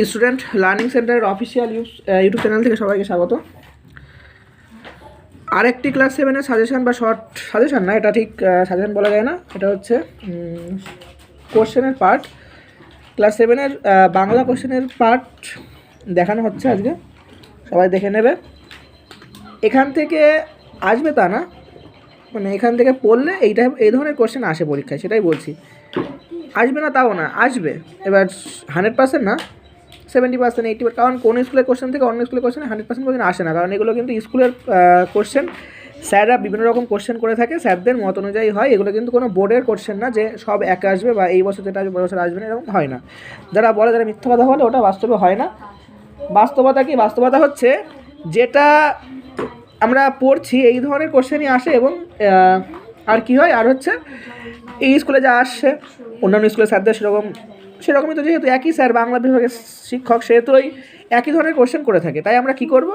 Student learning সেন্টারের official YouTube channel থেকে সবাইকে স্বাগত। আরেকটি ক্লাস 7-এর সাজেশান বা শর্ট সাজেশান না, এটা ঠিক সাজেশান বলা যায় না, এটা হচ্ছে কোশ্চেনের পার্ট। ক্লাস 7-এর বাংলা কোশ্চেনের পার্ট দেখানো হচ্ছে আজকে, সবাই দেখে নেবে। এখান থেকে আসবে তা না, মানে এখান থেকে পড়লে এই ধরনের কোশ্চেন আসে পরীক্ষায়, সেটাই বলছি। আসবে না তাও না, আসবে। এবার 100% না, 70%, 80%। কারণ কোন স্কুলের কোশ্চেন থেকে অন্য স্কুলের কোশ্চেন 100% কোশ্চেন আসে না, কারণ এগুলো কিন্তু স্কুলের কোশ্চেন। স্যাররা বিভিন্ন রকম কোশ্চেন করে থাকে, স্যারদের মত অনুযায়ী হয়। এগুলো কিন্তু কোনো বোর্ডের কোশ্চেন না যে সব একে আসবে বা এই বছর যেটা আসবে পরের বছর আসবে না, এরকম হয় না। যারা বলে, যারা মিথ্যা কথা বলে, ওটা বাস্তবে হয় না। বাস্তবতা কি? বাস্তবতা হচ্ছে যেটা আমরা পড়ছি এই ধরনের কোশ্চেনই আসে। এবং আর কি হয়, আর হচ্ছে এই স্কুলে যা আসছে অন্যান্য স্কুলের স্যারদের সেরকমই তো, যেহেতু একই স্যার বাংলা বিভাগের শিক্ষক, সেহেতু ওই একই ধরনের কোশ্চেন করে থাকে। তাই আমরা কি করব,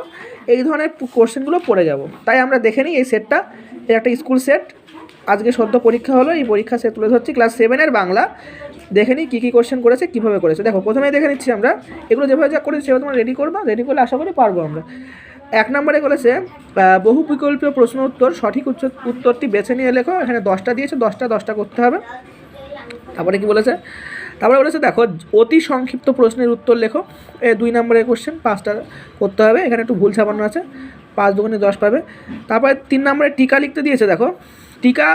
এই ধরনের কোশ্চেনগুলো পড়ে যাব। তাই আমরা দেখে নিই এই সেটটা, এটা একটা স্কুল সেট। আজকে সদ্য পরীক্ষা হলো, এই পরীক্ষা সেট তুলে ধরছি ক্লাস 7-এর বাংলা। দেখে নিই কী কী কোশ্চেন করেছে, কীভাবে করেছে। দেখো, প্রথমেই দেখে নিচ্ছি আমরা এগুলো যেভাবে যা করেছি সেভাবে তোমরা রেডি করবা। রেডি করলে আশা করি পারবো আমরা। 1 নম্বরে বলেছে বহু বিকল্পীয় প্রশ্ন উত্তর, সঠিক উত্তরটি বেছে নিয়ে লেখো। এখানে 10টা দিয়েছে, 10টা করতে হবে। তারপরে কি বলেছে? তারপরে বলেছে দেখো, অতি সংক্ষিপ্ত প্রশ্নের উত্তর লেখো। 2 নম্বরের কোশ্চেন, 5টা করতে হবে। এখানে একটু ভুল ছাপানো আছে, 5 দুগুণে 10 পাবে। তারপরে 3 নম্বরে টিকা লিখতে দিয়েছে। দেখো, টিকা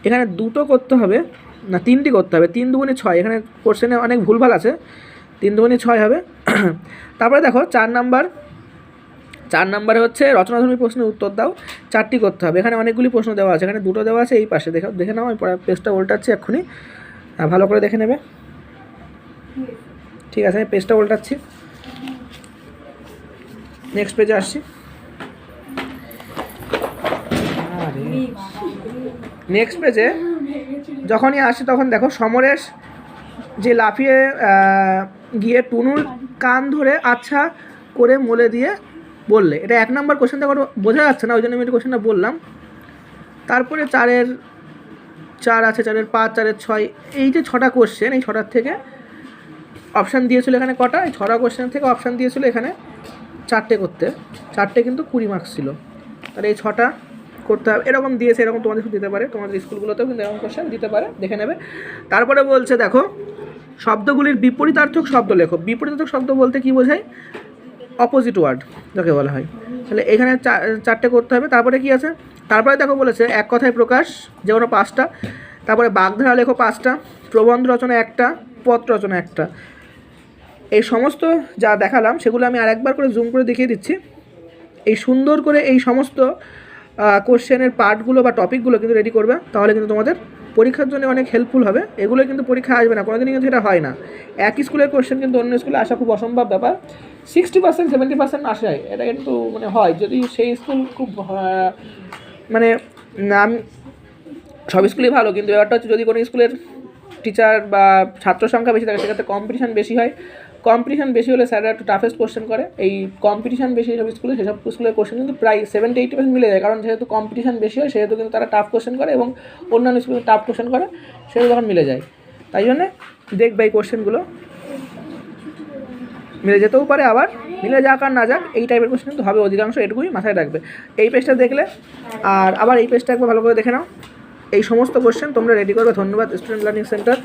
এখানে 2টো করতে হবে না, 3টি করতে হবে। 3 দুগুণে 6, এখানে কোশ্চেনে অনেক ভুলভাল আছে, 3 দুগুণে 6 হবে। তারপরে দেখো 4 নম্বরে হচ্ছে রচনাধর্মী প্রশ্নের উত্তর দাও, 4টি করতে হবে। এখানে অনেকগুলি প্রশ্ন দেওয়া আছে, এখানে 2টো দেওয়া আছে। এই পাশে দেখে নাও, আমি পেজটা উল্টাচ্ছি এক্ষুনি, ভালো করে দেখে নেবে। ঠিক আছে, আমি পেজটা উল্টাচ্ছি, নেক্সট পেজে আসছি। নেক্সট পেজে যখনই আসি তখন দেখো, সমরেশ যে লাফিয়ে গিয়ে টুনুর কান ধরে আচ্ছা করে মলে দিয়ে বললে, এটা 1 নম্বর কোশ্চেনটা বোঝা যাচ্ছে না, ওই জন্য আমি এই কোশ্চেনটা বললাম। তারপরে 4-এর 4 আছে, 4-এর 5, 4-এর 6, এই যে 6টা কোশ্চেন, এই 6টার থেকে অপশান দিয়েছিল এখানে কটা? এই 6টা কোশ্চেন থেকে অপশান দিয়েছিল এখানে 4টে করতে। 4টে কিন্তু 20 মার্কস ছিল। তাহলে এই 6টা করতে হবে। এরকম দিয়েছে, এরকম তোমাদের দিতে পারে, তোমাদের স্কুলগুলোতেও কিন্তু এরকম কোশ্চেন দিতে পারে, দেখে নেবে। তারপরে বলছে দেখো, শব্দগুলির বিপরীতার্থক শব্দ লেখো। বিপরীতার্থক শব্দ বলতে কি বোঝায়? অপোজিট ওয়ার্ড যাকে বলা হয়। তাহলে এখানে 4টে করতে হবে। তারপরে কি আছে? তারপরে দেখো বলেছে এক কথায় প্রকাশ, যেমন 5টা। তারপরে বাগধারা লেখো 5টা, প্রবন্ধ রচনা 1টা, পথ রচনা 1টা। এই সমস্ত যা দেখালাম সেগুলো আমি আরেকবার করে জুম করে দেখিয়ে দিচ্ছি। এই সুন্দর করে এই সমস্ত কোশ্চেনের পার্টগুলো বা টপিকগুলো কিন্তু রেডি করবে, তাহলে কিন্তু তোমাদের পরীক্ষার জন্য অনেক হেল্পফুল হবে। এগুলো কিন্তু পরীক্ষা আসবে না কোনোদিনই, কিন্তু এটা হয় না। একই স্কুলের কোশ্চেন কিন্তু অন্য স্কুলে আসা খুব অসম্ভব ব্যাপার। 60%, 70% আসে, এটা কিন্তু মানে হয় যদি সেই স্কুল খুব মানে নাম, সব স্কুলই ভালো, কিন্তু ব্যাপারটা হচ্ছে যদি কোনো স্কুলের টিচার বা ছাত্র সংখ্যা বেশি থাকে, সেক্ষেত্রে কম্পিটিশান বেশি হয়। কম্পিটিশান বেশি হলে স্যাররা একটু টাফেস্ট কোশ্চেন করে। এই কম্পিটিশান বেশি যেসব স্কুলে, সেসব স্কুলের কোশ্চেন কিন্তু প্রায় 70-80% মিলে যায়, কারণ যেহেতু কম্পিটিশান বেশি হয় সেহেতু কিন্তু তারা টাফ কোশ্চেন করে, এবং অন্যান্য স্কুলে টাফ কোশ্চেন করে, সেহেতু তখন মিলে যায়। তাই জন্যে দেখবে এই কোশ্চেনগুলো মিলে যেতেও পারে, আবার মিলে যাক আর না যাক, এই টাইপের কোশ্চেন কিন্তু হবে অধিকাংশ, এটুকুই মাথায় রাখবে। এই পেজটা দেখলে আর আবার এই পেজটা একবার ভালো করে দেখে নাও। এই সমস্ত কোশ্চেন তোমরা রেডি করবে। ধন্যবাদ স্টুডেন্ট লার্নিং সেন্টার।